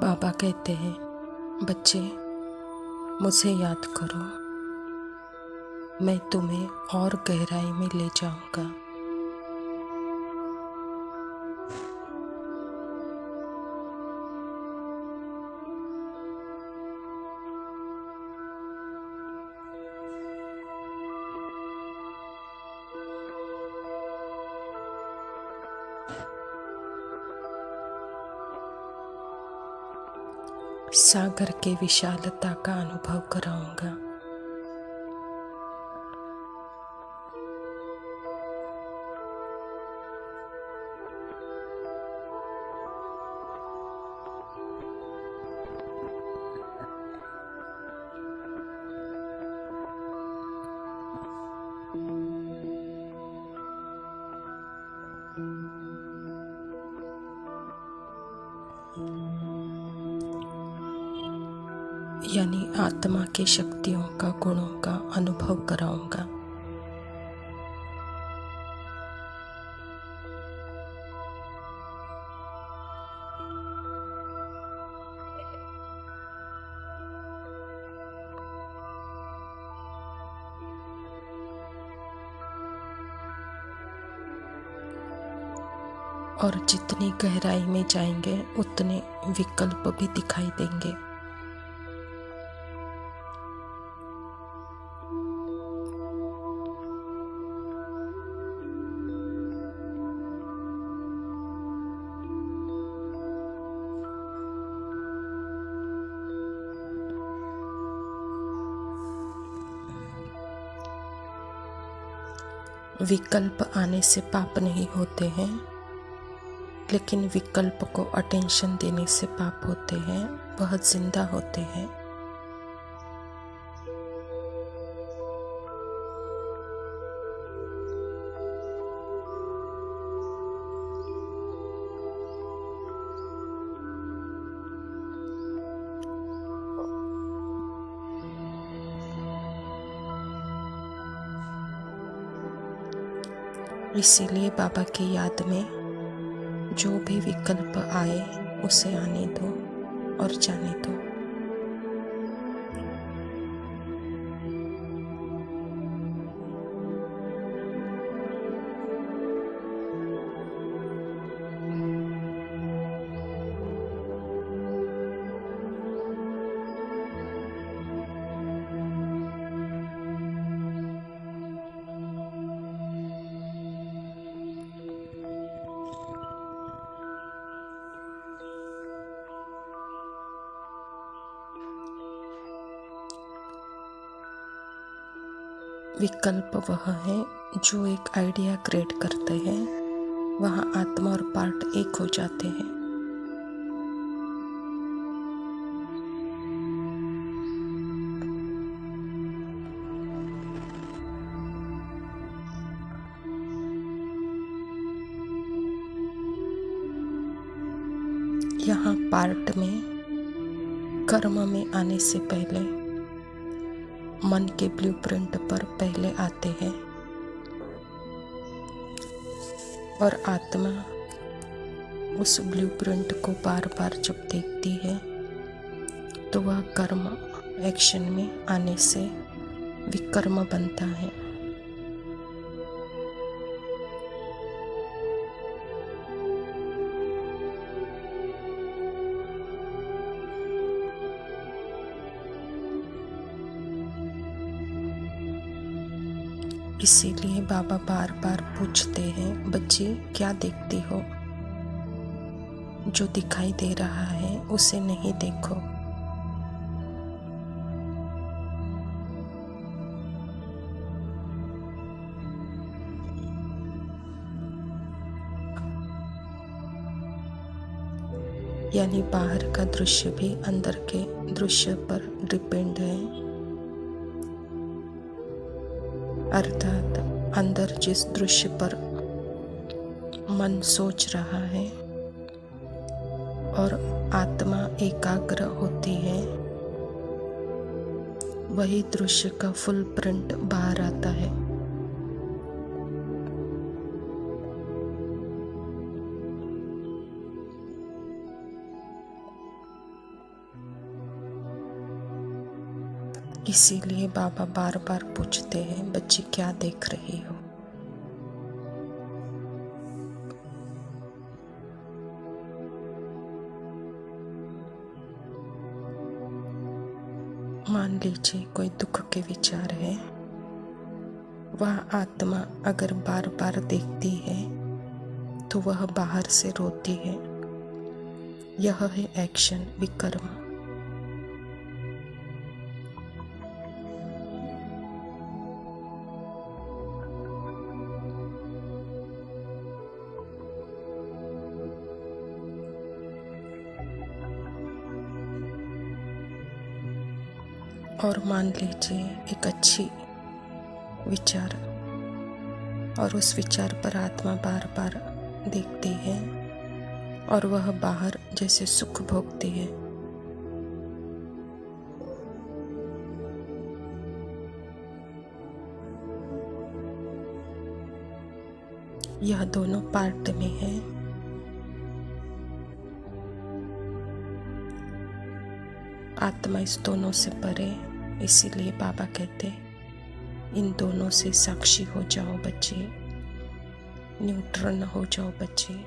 बाबा कहते हैं, बच्चे मुझे याद करो, मैं तुम्हें और गहराई में ले जाऊंगा। सागर के विशालता का अनुभव कराऊंगा। यानी आत्मा की शक्तियों का, गुणों का अनुभव कराऊंगा। और जितनी गहराई में जाएंगे उतने विकल्प भी दिखाई देंगे। विकल्प आने से पाप नहीं होते हैं, लेकिन विकल्प को अटेंशन देने से पाप होते हैं, वह जिंदा होते हैं। इसीलिए बाबा की याद में जो भी विकल्प आए उसे आने दो और जाने दो। विकल्प वह है जो एक आइडिया क्रिएट करते हैं, वहाँ आत्मा और पार्ट एक हो जाते हैं। यहाँ पार्ट में कर्म में आने से पहले मन के ब्लूप्रिंट पर पहले आते हैं, और आत्मा उस ब्लूप्रिंट को बार बार जब देखती है तो वह कर्म एक्शन में आने से विकर्म बनता है। इसीलिए बाबा बार बार पूछते हैं, बच्चे क्या देखती हो? जो दिखाई दे रहा है उसे नहीं देखो। यानी बाहर का दृश्य भी अंदर के दृश्य पर डिपेंड है, अर्थात अंदर जिस दृश्य पर मन सोच रहा है और आत्मा एकाग्र होती है, वही दृश्य का फुल प्रिंट बाहर आता है। इसीलिए बाबा बार बार पूछते हैं, बच्ची क्या देख रही हो। मान लीजिए कोई दुख के विचार है, वह आत्मा अगर बार बार देखती है तो वह बाहर से रोती है। यह है एक्शन, विकर्म। और मान लीजिए एक अच्छी विचार, और उस विचार पर आत्मा बार बार देखती है और वह बाहर जैसे सुख भोगती है। यह दोनों पार्ट में है। आत्मा इस दोनों से परे, इसीलिए बाबा कहते इन दोनों से साक्षी हो जाओ बच्चे, न्यूट्रल न हो जाओ बच्चे।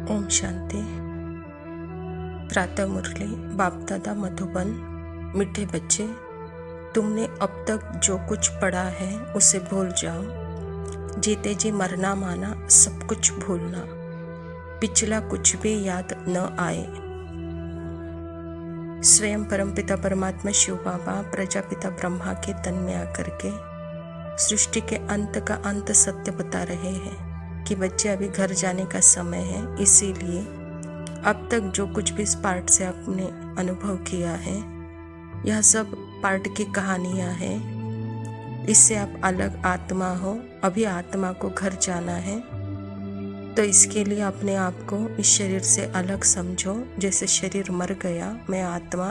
ओम शांति। प्रातः मुरली। बाप दादा मधुबन। मीठे बच्चे, तुमने अब तक जो कुछ पढ़ा है उसे भूल जाओ। जीते जी मरना माना, सब कुछ भूलना, पिछला कुछ भी याद न आए। स्वयं परमपिता परमात्मा शिव बाबा प्रजापिता ब्रह्मा के तन में आकर के सृष्टि के अंत का अंत सत्य बता रहे हैं कि बच्चे अभी घर जाने का समय है। इसीलिए अब तक जो कुछ भी इस पार्ट से आपने अनुभव किया है, यह सब पार्ट की कहानियाँ हैं। इससे आप अलग आत्मा हो। अभी आत्मा को घर जाना है, तो इसके लिए अपने आप को इस शरीर से अलग समझो। जैसे शरीर मर गया, मैं आत्मा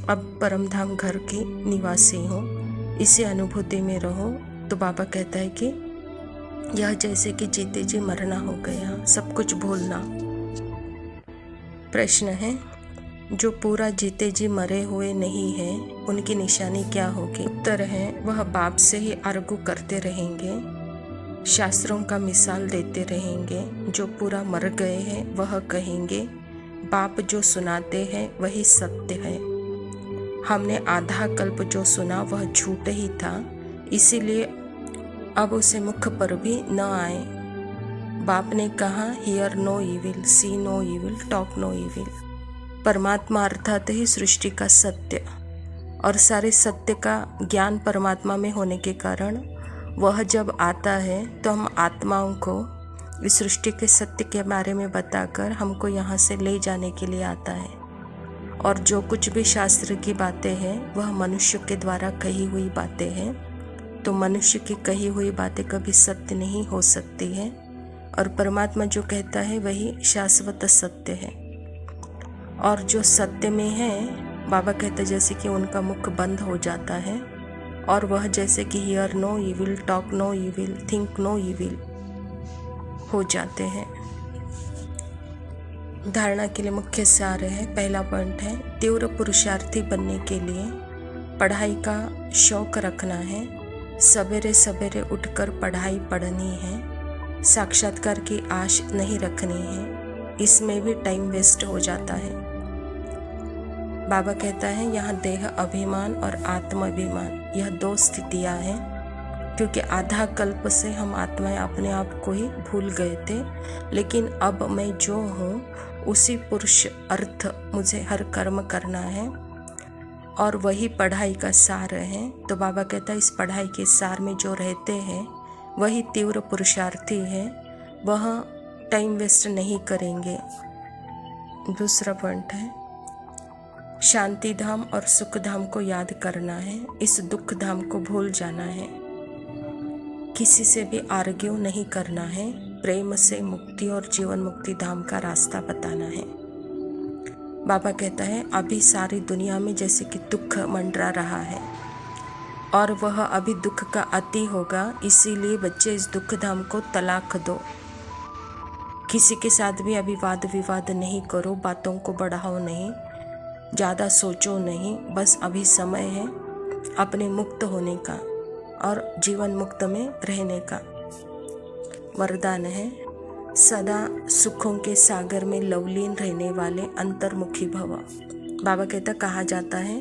अब परमधाम घर की निवासी हूँ, इसी अनुभूति में रहो। तो बाबा कहता है कि यह जैसे कि जीते जी मरना हो गया, सब कुछ भूलना। प्रश्न है, जो पूरा जीते जी मरे हुए नहीं है, उनकी निशानी क्या होगी? उत्तर है, वह बाप से ही आर्गू करते रहेंगे, शास्त्रों का मिसाल देते रहेंगे। जो पूरा मर गए हैं वह कहेंगे बाप जो सुनाते हैं वही सत्य है। हमने आधा कल्प जो सुना वह झूठ ही था, इसीलिए अब उसे मुख पर भी न आए। बाप ने कहा, hear no evil, see no evil, talk no evil. परमात्मा अर्थात ही सृष्टि का सत्य, और सारे सत्य का ज्ञान परमात्मा में होने के कारण वह जब आता है तो हम आत्माओं को इस सृष्टि के सत्य के बारे में बताकर हमको यहाँ से ले जाने के लिए आता है। और जो कुछ भी शास्त्र की बातें हैं वह मनुष्य के द्वारा कही हुई बातें हैं। तो मनुष्य की कही हुई बातें कभी सत्य नहीं हो सकती है, और परमात्मा जो कहता है वही शाश्वत सत्य है। और जो सत्य में है, बाबा कहते जैसे कि उनका मुख बंद हो जाता है, और वह जैसे कि hear no evil, talk no evil, think no evil हो जाते हैं। धारणा के लिए मुख्य सार है। पहला पॉइंट है, तीव्र पुरुषार्थी बनने के लिए पढ़ाई का शौक रखना है। सवेरे सवेरे उठकर पढ़ाई पढ़नी है। साक्षात्कार की आश नहीं रखनी है। इसमें भी टाइम वेस्ट हो जाता है। बाबा कहता है यहाँ देह अभिमान और आत्म अभिमान, यह दो स्थितियाँ हैं, क्योंकि आधा कल्प से हम आत्माएं अपने आप को ही भूल गए थे, लेकिन अब मैं जो हूँ उसी पुरुष अर्थ मुझे हर कर्म करना है और वही पढ़ाई का सार है। तो बाबा कहता है इस पढ़ाई के सार में जो रहते हैं वही तीव्र पुरुषार्थी है, वह टाइम वेस्ट नहीं करेंगे। दूसरा पॉइंट है शांति धाम और सुख धाम को याद करना है, इस दुख धाम को भूल जाना है। किसी से भी आर्ग्यू नहीं करना है, प्रेम से मुक्ति और जीवन मुक्ति धाम का रास्ता बताना है। बाबा कहता है अभी सारी दुनिया में जैसे कि दुख मंडरा रहा है और वह अभी दुख का अति होगा, इसीलिए बच्चे इस दुख धाम को तलाक दो। किसी के साथ भी अभी वाद विवाद नहीं करो, बातों को बढ़ाओ नहीं, ज़्यादा सोचो नहीं, बस अभी समय है अपने मुक्त होने का और जीवन मुक्त में रहने का। वरदान है सदा सुखों के सागर में लवलीन रहने वाले अंतर्मुखी भव। बाबा कहता कहा जाता है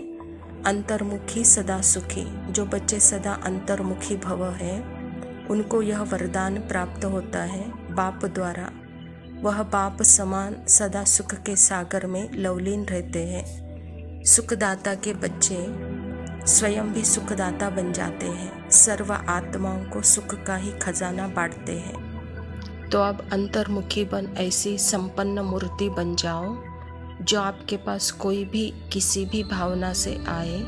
अंतर्मुखी सदा सुखी। जो बच्चे सदा अंतर्मुखी भव है उनको यह वरदान प्राप्त होता है बाप द्वारा। वह बाप समान सदा सुख के सागर में लवलीन रहते हैं। सुखदाता के बच्चे स्वयं भी सुखदाता बन जाते हैं, सर्व आत्माओं को सुख का ही खजाना बांटते हैं। तो अब अंतर्मुखी बन ऐसी संपन्न मूर्ति बन जाओ जो आपके पास कोई भी किसी भी भावना से आए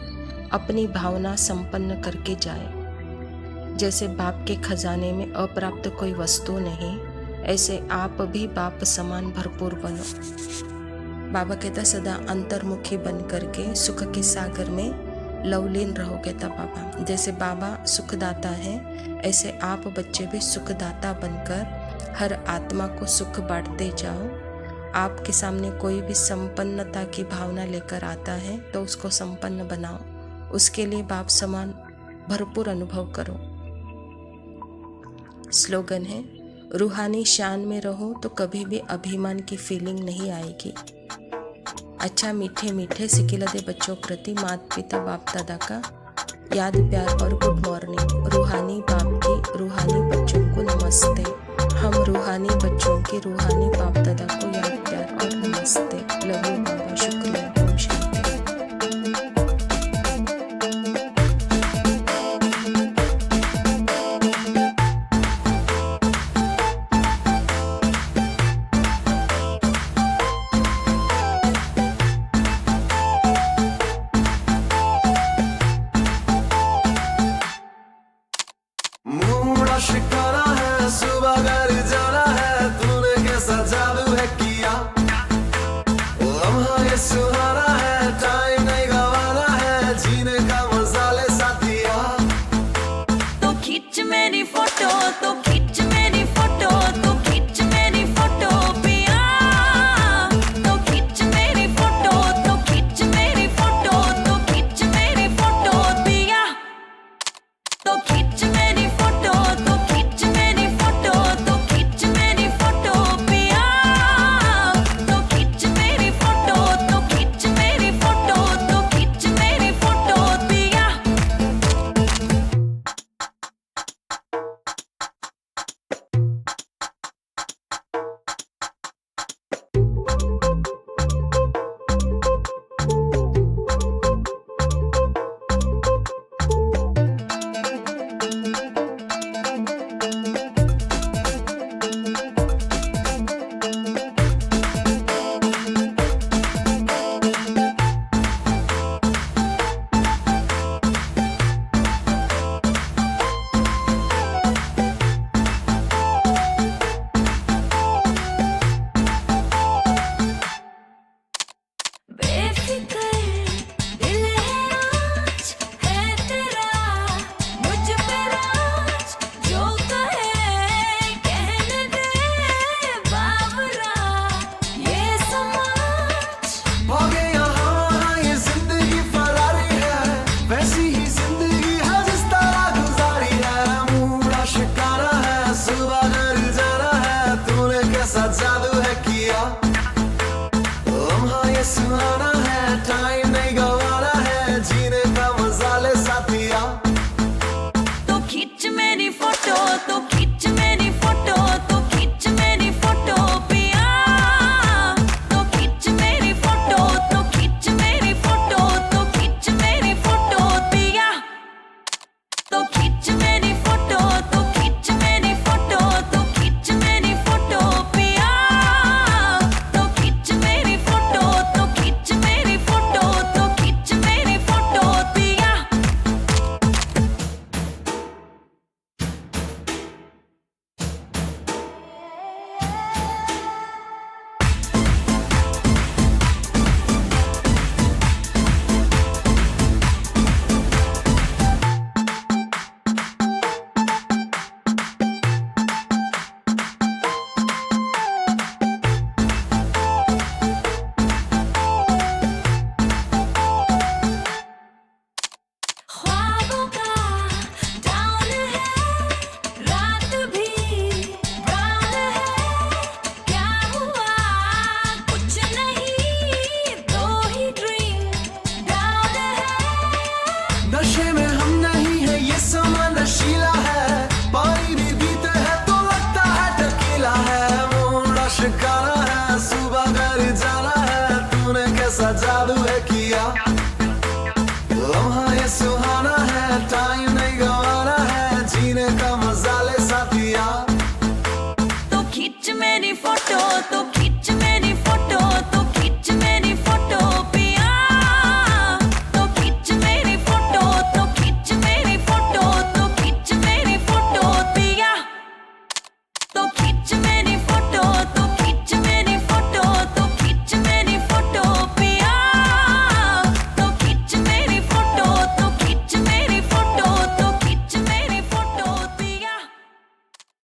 अपनी भावना संपन्न करके जाए। जैसे बाप के खजाने में अप्राप्त कोई वस्तु नहीं, ऐसे आप भी बाप समान भरपूर बनो। बाबा कहता सदा अंतर्मुखी बन करके सुख के सागर में लवलीन रहो। कहता बाबा जैसे बाबा सुखदाता है ऐसे आप बच्चे भी सुखदाता बनकर हर आत्मा को सुख बांटते जाओ। आपके सामने कोई भी संपन्नता की भावना लेकर आता है तो उसको संपन्न बनाओ, उसके लिए बाप समान भरपूर अनुभव करो। स्लोगन है रूहानी शान में रहो तो कभी भी अभिमान की फीलिंग नहीं आएगी। अच्छा मीठे मीठे सिकिलदे बच्चों प्रति माता पिता बाप दादा का याद प्यार और गुड मॉर्निंग। रूहानी बाप की रूहानी बच्चों को नमस्ते। हम रूहानी बच्चों के रूहानी बाप दादा को याद प्यार और नमस्ते। Love you Baba.